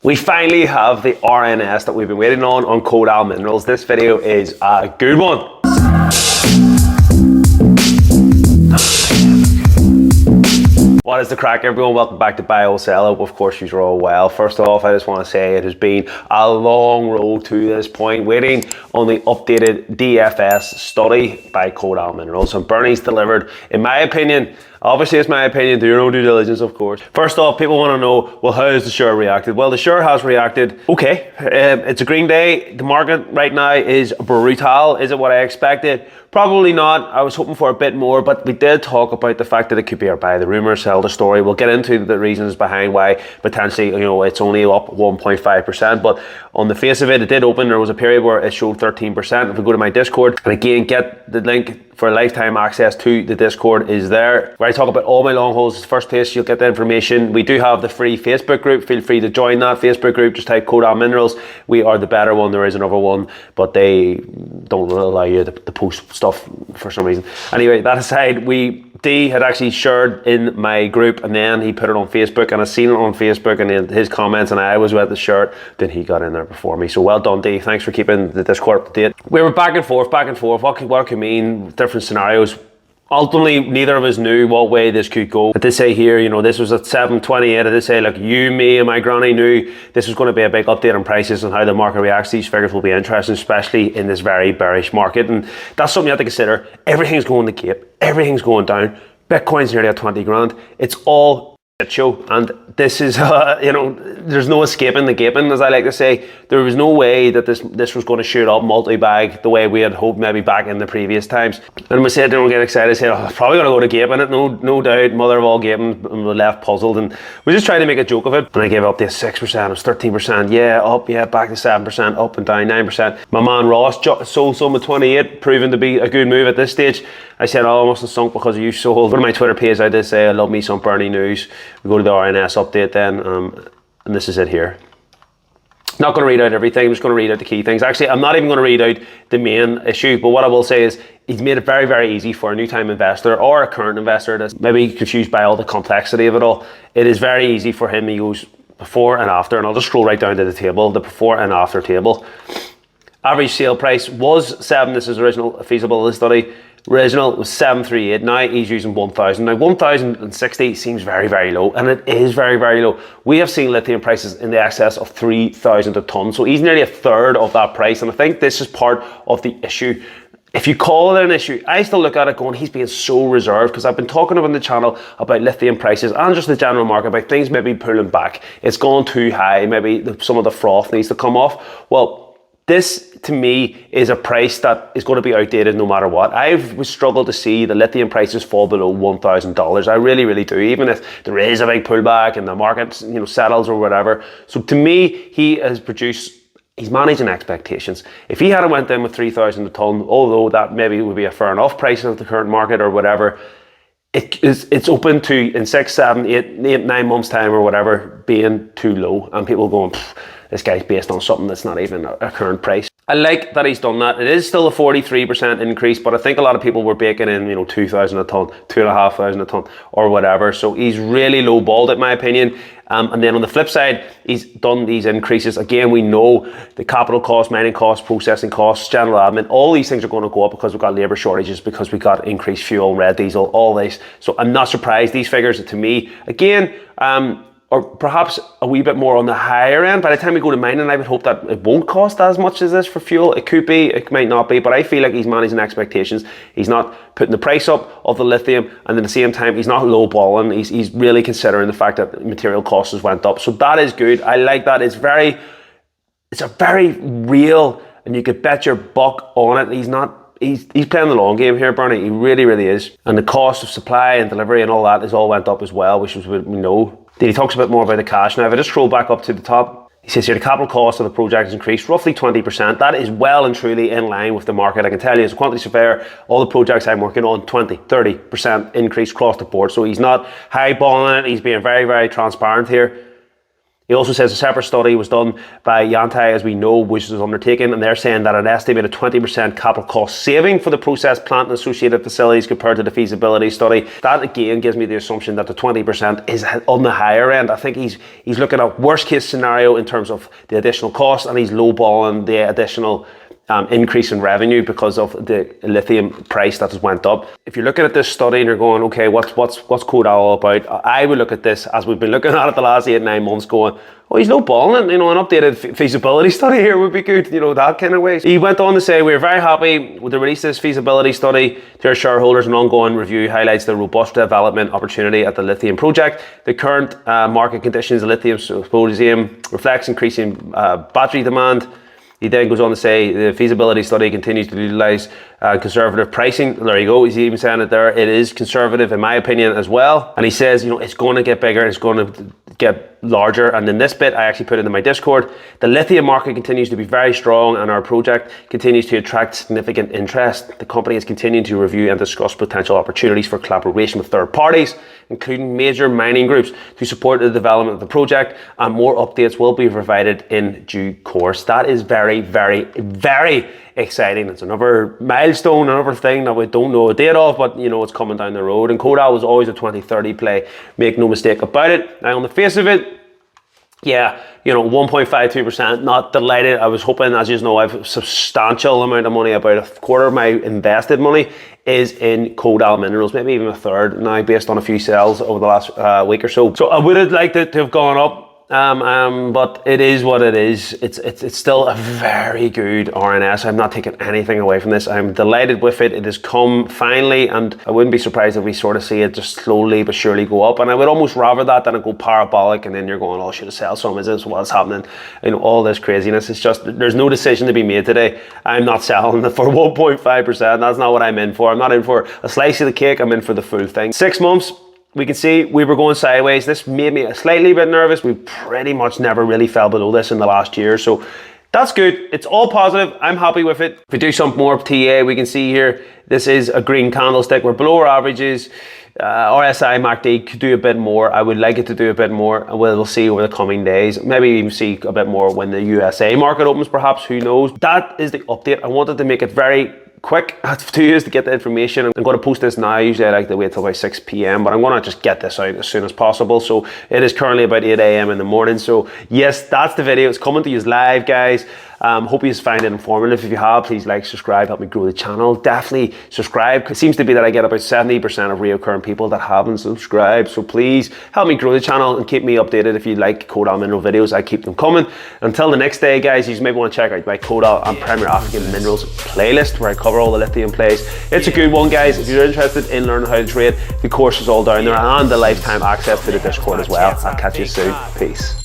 We finally have the RNS that we've been waiting on Kodal Minerals. This video is a good one. What is the crack, everyone? Welcome back to Buy or Sell. Of course, you're all well. First off, I just want to say it has been a long road to this point, waiting on the updated DFS study by Kodal Minerals. And Bernie's delivered, in my opinion. Obviously, it's my opinion. Do your own due diligence, of course. First off, people want to know, well, how has the share reacted? Well, the share has reacted okay. It's a green day. The market right now is brutal. Is it what I expected? Probably not. I was hoping for a bit more, but we did talk about the fact that it could be a buy the rumor, sell the story. We'll get into the reasons behind why potentially, it's only up 1.5%. But on the face of it, it did open. There was a period where it showed 13%. If we go to my Discord, and again, get the link for lifetime access to the Discord is there, where I talk about all my long holes. It's the first place you'll get the information. We do have the free Facebook group. Feel free to join that Facebook group. Just type Kodal Minerals. We are the better one. There is another one, but they don't allow you to post stuff for some reason. Anyway, that aside, D had actually shared in my group, and then he put it on Facebook, and I seen it on Facebook and his comments, and I was with the shirt. Then he got in there before me. So well done, D. Thanks for keeping the Discord up to date. We were back and forth. What it could mean, different scenarios. Ultimately, neither of us knew what way this could go. I did say here, this was at 7.28. I did say, look, you, me, and my granny knew this was going to be a big update on prices and how the market reacts. These figures will be interesting, especially in this very bearish market. And that's something you have to consider. Everything's going to cape. Everything's going down. Bitcoin's nearly at 20 grand. It's all shit show. And this is, there's no escaping the gaping, as I like to say. There was no way that this was going to shoot up multi-bag the way we had hoped maybe back in the previous times. And we said, don't get excited, said, it's probably going to go to gaping it, no doubt, mother of all gaping, and we left puzzled. And we just tried to make a joke of it. And I gave up to 6%, it was 13%, yeah, up, yeah, back to 7%, up and down, 9%. My man Ross sold some at 28, proving to be a good move at this stage. I said, I almost have sunk because you sold. Go to my Twitter page, I did say, I love me some Bernie news. We go to the RNS update then, and this is it here. Not going to read out everything, I'm just going to read out the key things. Actually, I'm not even going to read out the main issue, but what I will say is he's made it very, very easy for a new time investor or a current investor that's maybe confused by all the complexity of it all. It is very easy for him. He goes before and after, and I'll just scroll right down to the table, the before and after table. Average sale price was 7, this is original feasibility study. Original was 738, now he's using 1,000. Now 1,060 seems very, very low, and it is very, very low. We have seen lithium prices in the excess of 3,000 a ton, so he's nearly a third of that price, and I think this is part of the issue. If you call it an issue, I still look at it going, he's being so reserved, because I've been talking on the channel about lithium prices and just the general market, about things maybe pulling back. It's gone too high, maybe some of the froth needs to come off. Well, this, to me, is a price that is going to be outdated no matter what. I've struggled to see the lithium prices fall below $1,000. I really, really do, even if there is a big pullback and the market, settles or whatever. So to me, he's managing expectations. If he had went in with 3,000 a ton, although that maybe would be a fair enough price of the current market or whatever, it's open to, in 6, 7, 8, 9 months time or whatever, being too low, and people going, this guy's based on something that's not even a current price. I like that he's done that. It is still a 43% increase, but I think a lot of people were baking in, 2,000 a ton, 2,500 a ton, or whatever. So he's really low balled, in my opinion. And then on the flip side, he's done these increases. Again, we know the capital costs, mining costs, processing costs, general admin, all these things are going to go up because we've got labour shortages, because we've got increased fuel, red diesel, all this. So I'm not surprised. These figures, to me, again, or perhaps a wee bit more on the higher end. By the time we go to mining, I would hope that it won't cost as much as this for fuel. It could be, it might not be, but I feel like he's managing expectations. He's not putting the price up of the lithium, and at the same time, he's not lowballing. He's really considering the fact that material costs has went up. So that is good. I like that. It's a very real, and you could bet your buck on it. He's playing the long game here, Bernie. He really, really is. And the cost of supply and delivery and all that is all went up as well, which is what we know. Then he talks a bit more about the cash. Now, if I just scroll back up to the top, he says here, the capital cost of the project has increased roughly 20%. That is well and truly in line with the market. I can tell you, as a quantity surveyor, all the projects I'm working on, 20, 30% increase across the board. So he's not highballing it. He's being very, very transparent here. He also says a separate study was done by Yantai, as we know, which was undertaken, and they're saying that an estimated 20% capital cost saving for the process plant and associated facilities compared to the feasibility study. That again gives me the assumption that the 20% is on the higher end. I think he's looking at worst case scenario in terms of the additional cost, and he's lowballing the additional increase in revenue because of the lithium price that has went up. If you're looking at this study and you're going, okay, what's Kodal all about? I would look at this as we've been looking at it the last 8-9 months, going, oh, he's lowballing it. You know, an updated feasibility study here would be good. You know, that kind of way. He went on to say, we're very happy with the release of this feasibility study to our shareholders. An ongoing review highlights the robust development opportunity at the lithium project. The current market conditions of lithium symposium reflects increasing battery demand. He then goes on to say the feasibility study continues to utilise conservative pricing. There you go. He's even saying it there. It is conservative in my opinion as well. And he says, you know, it's going to get bigger. It's going to get larger. And in this bit, I actually put it in my Discord. The lithium market continues to be very strong and our project continues to attract significant interest. The company is continuing to review and discuss potential opportunities for collaboration with third parties, including major mining groups, to support the development of the project, and more updates will be provided in due course. That is very, very, very exciting. It's another milestone, another thing that we don't know a date of, but you know, it's coming down the road. And Kodal was always a 2030 play, make no mistake about it. Now on the face of it, yeah, you know, 1.52%, not delighted. I was hoping, as you know, I have a substantial amount of money, about a quarter of my invested money is in Kodal Minerals, maybe even a third now, based on a few sales over the last week or so. So I would have liked it to have gone up, but it is what it is. It's still a very good RNS. I'm not taking anything away from this. I'm delighted with it. It has come finally, and I wouldn't be surprised if we sort of see it just slowly but surely go up. And I would almost rather that than it go parabolic and then you're going, oh, should I sell some? Is this what's happening? You know, all this craziness. It's just, there's no decision to be made today. I'm not selling it for 1.5%. That's not what I'm in for. I'm not in for a slice of the cake. I'm in for the full thing. 6 months. We can see we were going sideways. This made me a slightly bit nervous. We pretty much never really fell below this in the last year. So that's good. It's all positive. I'm happy with it. If we do some more TA, we can see here, this is a green candlestick. We're below our averages. RSI MACD could do a bit more. I would like it to do a bit more, and we'll see over the coming days. Maybe even see a bit more when the USA market opens, perhaps. Who knows? That is the update. I wanted to make it very quick to use to get the information. I'm going to post this now. Usually I like to wait till about 6 p.m, but I'm going to just get this out as soon as possible. So it is currently about 8 a.m. in the morning. So yes, that's the video. It's coming to you live, guys. Hope you find it informative. If you have, please like, subscribe, help me grow the channel. Definitely subscribe. It seems to be that I get about 70% of recurring people that haven't subscribed. So please help me grow the channel and keep me updated. If you like Kodal Mineral videos, I keep them coming. Until the next day, guys, you maybe want to check out my Kodal and Premier African Minerals playlist where I cover all the lithium plays. It's a good one, guys. If you're interested in learning how to trade, the course is all down there, and the lifetime access to the Discord as well. I'll catch you soon. Peace.